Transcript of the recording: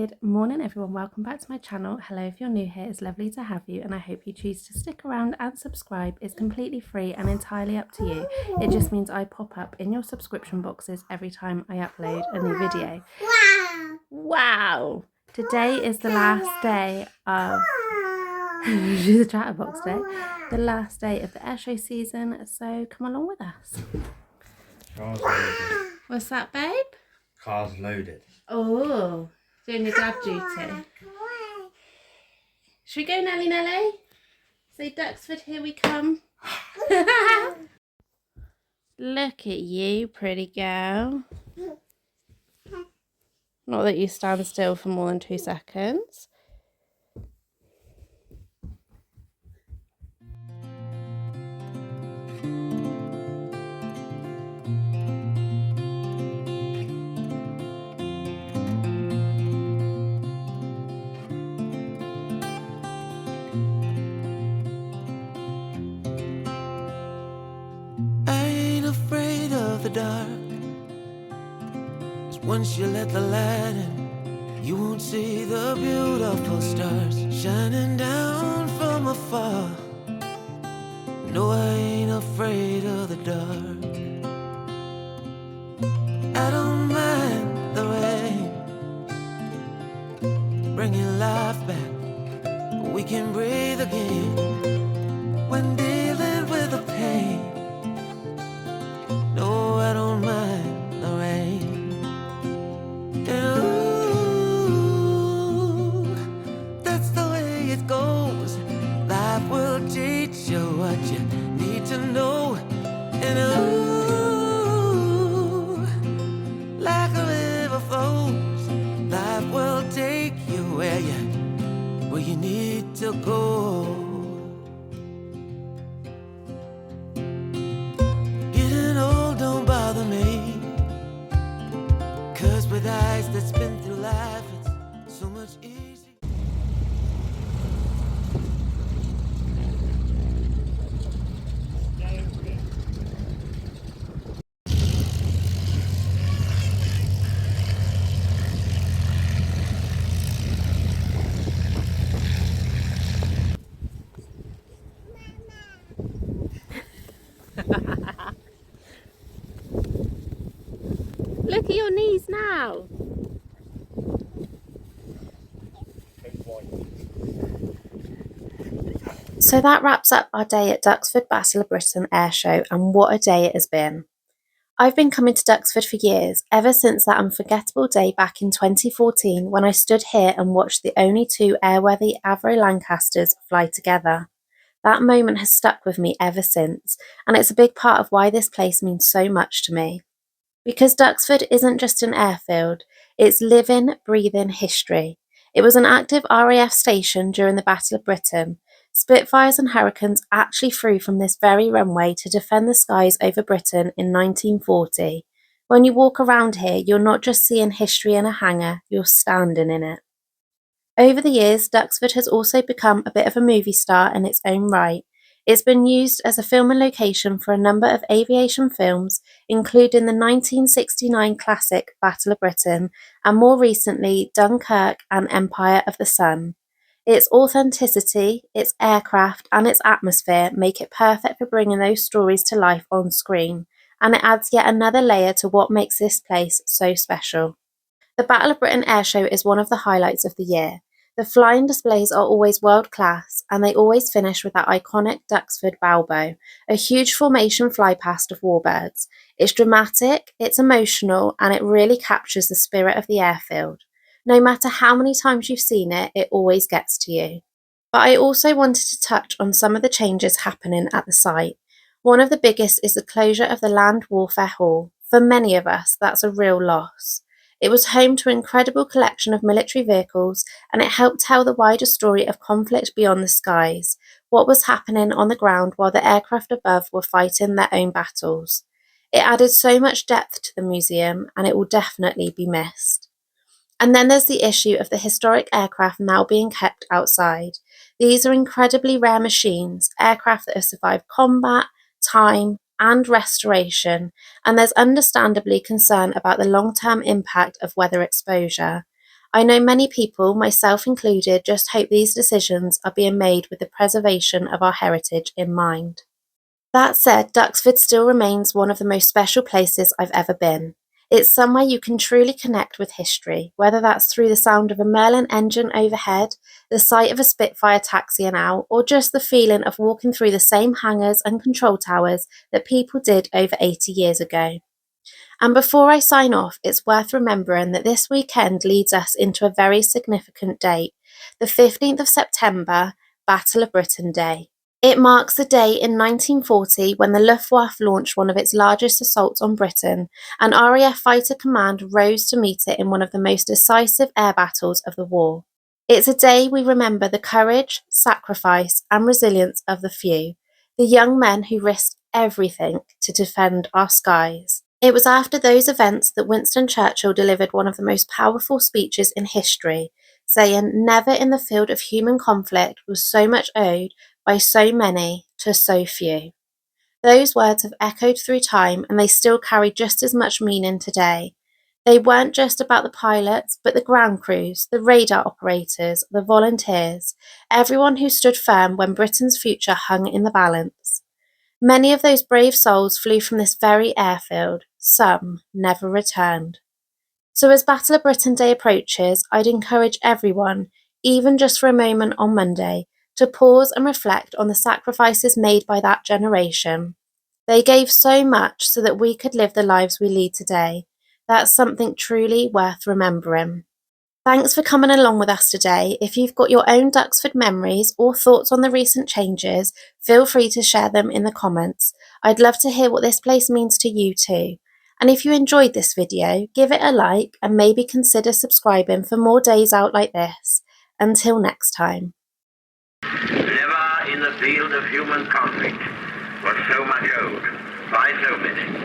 Good morning everyone, welcome back to my channel. Hello, if you're new here, it's lovely to have you and I hope you choose to stick around and subscribe. It's completely free and entirely up to you. It just means I pop up in your subscription boxes every time I upload a new video. Wow! Today is the last day of she's a chatterbox today. The last day of the airshow season, so come along with us. Car's loaded. What's that, babe? Car's loaded. Oh, doing your dad duty. Should we go, Nelly Nelly? Say Duxford, here we come. Look at you, pretty girl. Not that you stand still for more than 2 seconds. The dark, 'cause once you let the light in, you won't see the beautiful stars shining down from afar. No, I ain't afraid of the dark. I don't mind the rain, bringing life back. We can breathe again when dealing with the pain. No, I don't mind the rain. And ooh, that's the way it goes. Life will teach you what you need to know. And ooh, like a river flows, life will take you where you need to go. With eyes that's been through life, it's so much easier. Look at your knees now. So that wraps up our day at Duxford Battle of Britain Airshow, and what a day it has been. I've been coming to Duxford for years, ever since that unforgettable day back in 2014 when I stood here and watched the only 2 airworthy Avro Lancasters fly together. That moment has stuck with me ever since, and it's a big part of why this place means so much to me. Because Duxford isn't just an airfield, it's living, breathing history. It was an active RAF station during the Battle of Britain. Spitfires and Hurricanes actually flew from this very runway to defend the skies over Britain in 1940. When you walk around here, you're not just seeing history in a hangar, you're standing in it. Over the years, Duxford has also become a bit of a movie star in its own right. It's been used as a filming location for a number of aviation films, including the 1969 classic Battle of Britain, and more recently Dunkirk and Empire of the Sun. Its authenticity, its aircraft, and its atmosphere make it perfect for bringing those stories to life on screen, and it adds yet another layer to what makes this place so special. The Battle of Britain Airshow is one of the highlights of the year. The flying displays are always world class, and they always finish with that iconic Duxford Balbo, a huge formation flypast of Warbirds. It's dramatic, it's emotional, and it really captures the spirit of the airfield. No matter how many times you've seen it, it always gets to you. But I also wanted to touch on some of the changes happening at the site. One of the biggest is the closure of the Land Warfare Hall. For many of us, that's a real loss. It was home to an incredible collection of military vehicles, and it helped tell the wider story of conflict beyond the skies, what was happening on the ground while the aircraft above were fighting their own battles. It added so much depth to the museum, and it will definitely be missed. And then there's the issue of the historic aircraft now being kept outside. These are incredibly rare machines, aircraft that have survived combat, time, and restoration, and there's understandably concern about the long-term impact of weather exposure. I know many people, myself included, just hope these decisions are being made with the preservation of our heritage in mind. That said, Duxford still remains one of the most special places I've ever been. It's somewhere you can truly connect with history, whether that's through the sound of a Merlin engine overhead, the sight of a Spitfire taxiing out, or just the feeling of walking through the same hangars and control towers that people did over 80 years ago. And before I sign off, it's worth remembering that this weekend leads us into a very significant date, the 15th of September, Battle of Britain Day. It marks the day in 1940 when the Luftwaffe launched one of its largest assaults on Britain, and RAF Fighter Command rose to meet it in one of the most decisive air battles of the war. It's a day we remember the courage, sacrifice, and resilience of the few, the young men who risked everything to defend our skies. It was after those events that Winston Churchill delivered one of the most powerful speeches in history, saying, "Never in the field of human conflict was so much owed by so many to so few." Those words have echoed through time and they still carry just as much meaning today. They weren't just about the pilots, but the ground crews, the radar operators, the volunteers, everyone who stood firm when Britain's future hung in the balance. Many of those brave souls flew from this very airfield, some never returned. So as Battle of Britain Day approaches, I'd encourage everyone, even just for a moment on Monday, to pause and reflect on the sacrifices made by that generation. They gave so much so that we could live the lives we lead today. That's something truly worth remembering. Thanks for coming along with us today. If you've got your own Duxford memories or thoughts on the recent changes, feel free to share them in the comments. I'd love to hear what this place means to you too. And if you enjoyed this video, give it a like and maybe consider subscribing for more days out like this. Until next time. Never in the field of human conflict was so much owed by so many